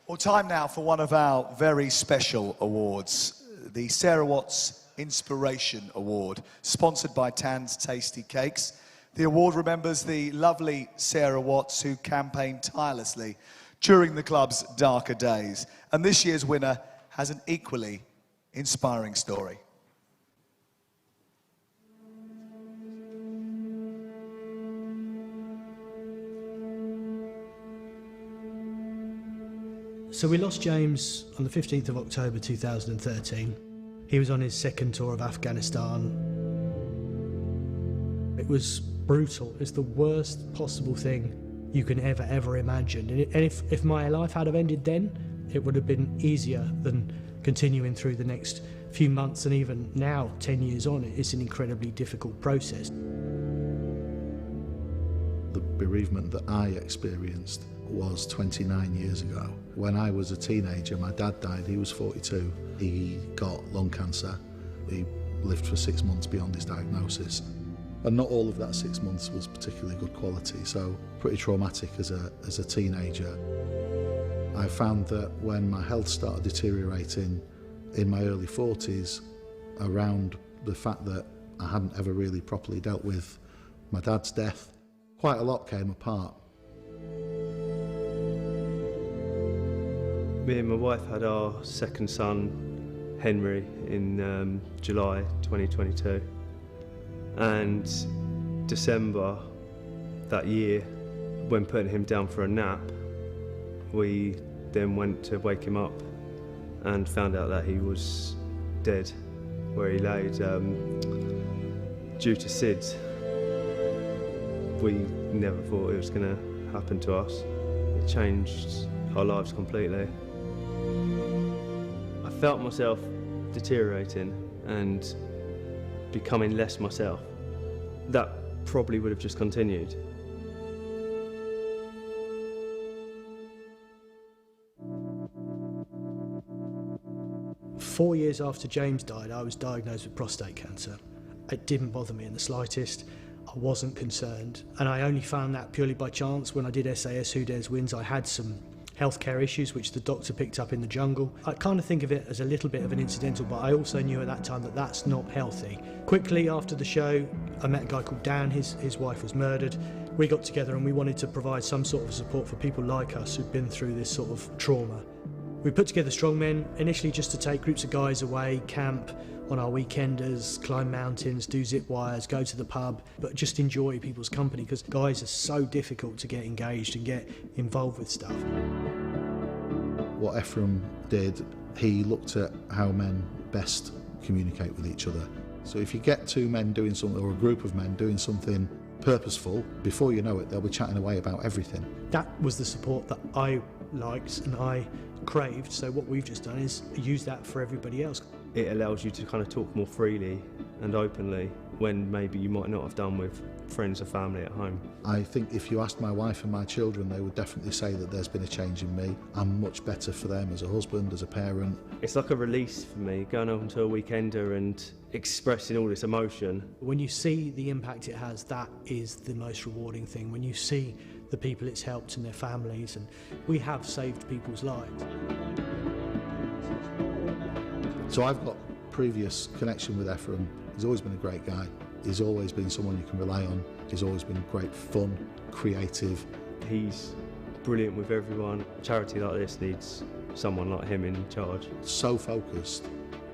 Well, time now for one of our very special awards, the Sarah Watts Inspiration Award, sponsored by Tan's Tasty Cakes. The award remembers the lovely Sarah Watts who campaigned tirelessly during the club's darker days. And this year's winner has an equally inspiring story. So we lost James on the 15th of October 2013. He was on his second tour of Afghanistan. It was brutal. It's the worst possible thing you can ever imagine. And if my life had have ended then, it would have been easier than continuing through the next few months, and even now, 10 years on, it's an incredibly difficult process. The bereavement that I experienced was 29 years ago. When I was a teenager, my dad died. He was 42. He got lung cancer. He lived for 6 months beyond his diagnosis. And not all of that 6 months was particularly good quality, so pretty traumatic as a teenager. I found that when my health started deteriorating in my early 40s, around the fact that I hadn't ever really properly dealt with my dad's death, quite a lot came apart. Me and my wife had our second son, Henry, in July 2022. And December that year, when putting him down for a nap, we then went to wake him up and found out that he was dead where he laid due to SIDS. We never thought it was going to happen to us. It changed our lives completely. I felt myself deteriorating and becoming less myself. That probably would have just continued. Four years after James died, I was diagnosed with prostate cancer. It didn't bother me in the slightest. I wasn't concerned, and I only found that purely by chance. When I did SAS Who Dares Wins, I had some healthcare issues which the doctor picked up in the jungle. I kind of think of it as a little bit of an incidental, but I also knew at that time that that's not healthy. Quickly after the show, I met a guy called Dan. His wife was murdered. We got together and we wanted to provide some sort of support for people like us who'd been through this sort of trauma. We put together Strongmen, initially just to take groups of guys away, camp on our weekenders, climb mountains, do zip wires, go to the pub, but just enjoy people's company, because guys are so difficult to get engaged and get involved with stuff. What Ephraim did, he looked at how men best communicate with each other. So if you get two men doing something, or a group of men doing something purposeful, before you know it, they'll be chatting away about everything. That was the support that I liked and I craved, so what we've just done is use that for everybody else. It allows you to kind of talk more freely and openly when maybe you might not have done with friends or family at home. I think if you asked my wife and my children, they would definitely say that there's been a change in me. I'm much better for them as a husband, as a parent. It's like a release for me, going on to a weekender and expressing all this emotion. When you see the impact it has, that is the most rewarding thing. When you see the people it's helped and their families, and we have saved people's lives. So I've got previous connection with Ephraim. He's always been a great guy. He's always been someone you can rely on. He's always been great fun, creative. He's brilliant with everyone. A charity like this needs someone like him in charge. So focused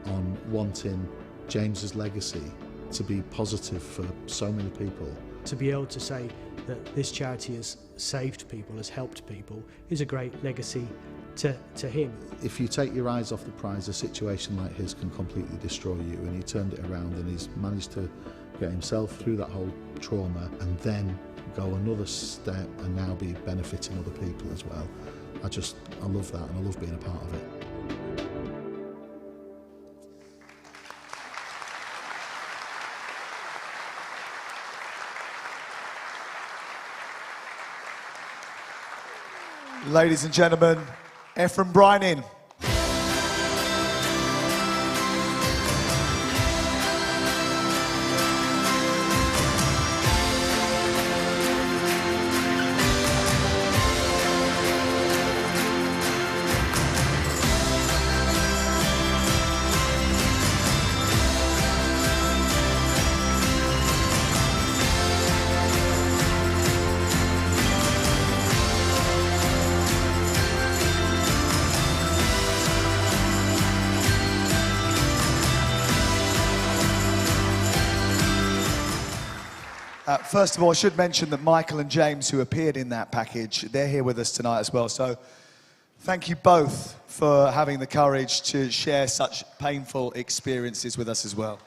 on wanting James's legacy to be positive for so many people. To be able to say that this charity has saved people, has helped people, is a great legacy to him. If you take your eyes off the prize, a situation like his can completely destroy you, and he turned it around and he's managed to get himself through that whole trauma and then go another step and now be benefiting other people as well. I love that, and I love being a part of it. Ladies and gentlemen, Ephraim Brighton. First of all, I should mention that Michael and James, who appeared in that package, they're here with us tonight as well. So thank you both for having the courage to share such painful experiences with us as well.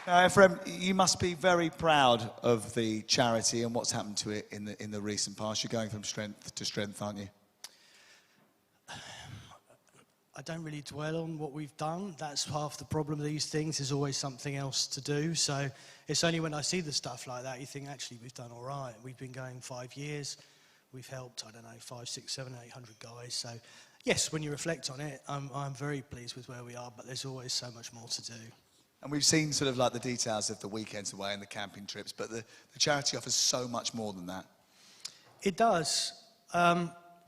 Now, Ephraim, you must be very proud of the charity and what's happened to it in the recent past. You're going from strength to strength, aren't you? I don't really dwell on what we've done. That's half the problem of these things. There's always something else to do. So it's only when I see the stuff like that you think, actually, we've done all right. We've been going 5 years. We've helped, I don't know, 5, 6, 7, 800 guys. So yes, when you reflect on it, I'm very pleased with where we are, but there's always so much more to do. And we've seen sort of like the details of the weekends away and the camping trips, but the charity offers so much more than that. It does.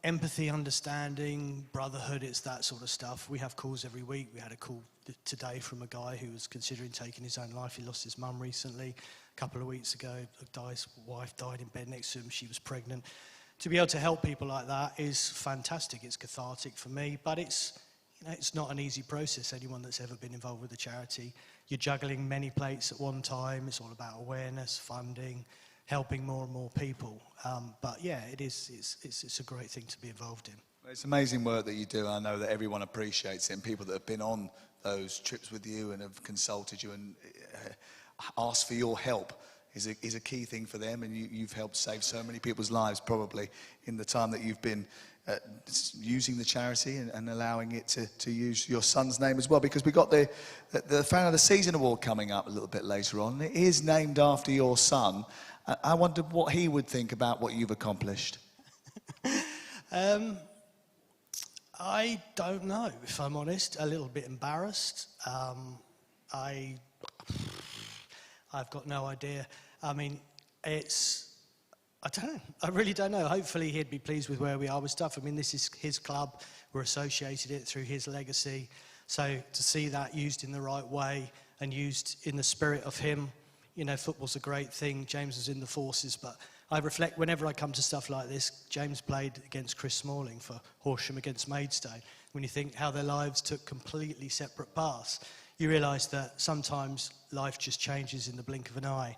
Empathy, understanding, brotherhood, it's that sort of stuff. We have calls every week. We had a call today from a guy who was considering taking his own life. He lost his mum recently. A couple of weeks ago, a guy's wife died in bed next to him. She was pregnant. To be able to help people like that is fantastic. It's cathartic for me, but it's not an easy process. Anyone that's ever been involved with a charity, you're juggling many plates at one time. It's all about awareness, funding, helping more and more people. But yeah, it's a great thing to be involved in. It's amazing work that you do. I know that everyone appreciates it, and people that have been on those trips with you and have consulted you and asked for your help is a key thing for them, and you've helped save so many people's lives probably in the time that you've been using the charity and allowing it to use your son's name as well, because we got the Fan of the Season award coming up a little bit later on. It is named after your son. I wondered what he would think about what you've accomplished. I don't know, if I'm honest. A little bit embarrassed. I've got no idea. I mean, I don't know. I really don't know. Hopefully he'd be pleased with where we are with stuff. I mean, this is his club. We're associated it through his legacy. So to see that used in the right way and used in the spirit of him, football's a great thing. James was in the forces, but I reflect whenever I come to stuff like this. James played against Chris Smalling for Horsham against Maidstone. When you think how their lives took completely separate paths, you realise that sometimes life just changes in the blink of an eye.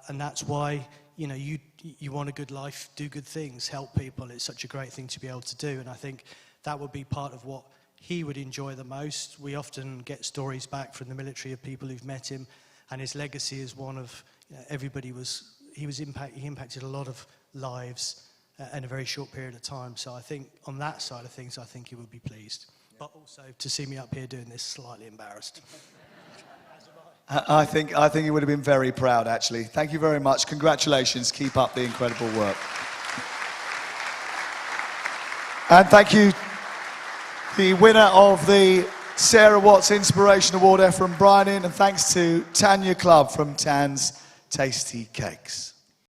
And that's why, you want a good life, do good things, help people. It's such a great thing to be able to do. And I think that would be part of what he would enjoy the most. We often get stories back from the military of people who've met him, and his legacy is one of, he impacted a lot of lives in a very short period of time. So I think on that side of things, I think he would be pleased. Yeah. But also to see me up here doing this, slightly embarrassed. I think he would have been very proud, actually. Thank you very much. Congratulations. Keep up the incredible work. And thank you, the winner of the Sarah Watts Inspiration Award, Ephraim Brighton, and thanks to Tanya Clubb from Tan's Tasty Cakes.